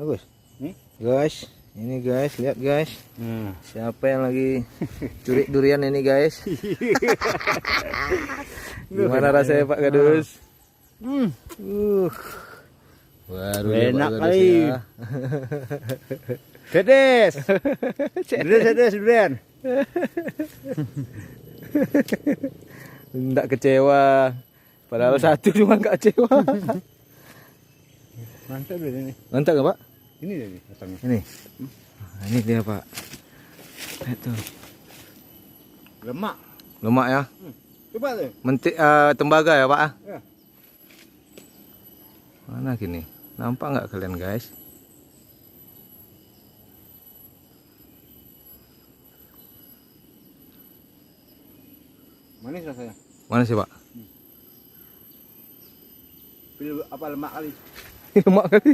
Bagus. Guys, ini guys, lihat guys. Siapa yang lagi curi durian ini guys? Gimana rasanya Pak Gadus? Baru enak Pak Gadus kali. ya. Cedes. Cedes durian. Nggak kecewa. Padahal satu cuma nggak kecewa. Mantap durian ini. Mantap nggak Pak? Ini dia nih batangnya. Ini. Nah, ini dia Pak. Itu. Lemak. Lemak ya. Coba tuh. Tembaga ya Pak? Ya. Mana gini? Nampak nggak kalian guys? Manis rasanya. Mana sih Pak? Pilih apa lemak kali. Lemak kali.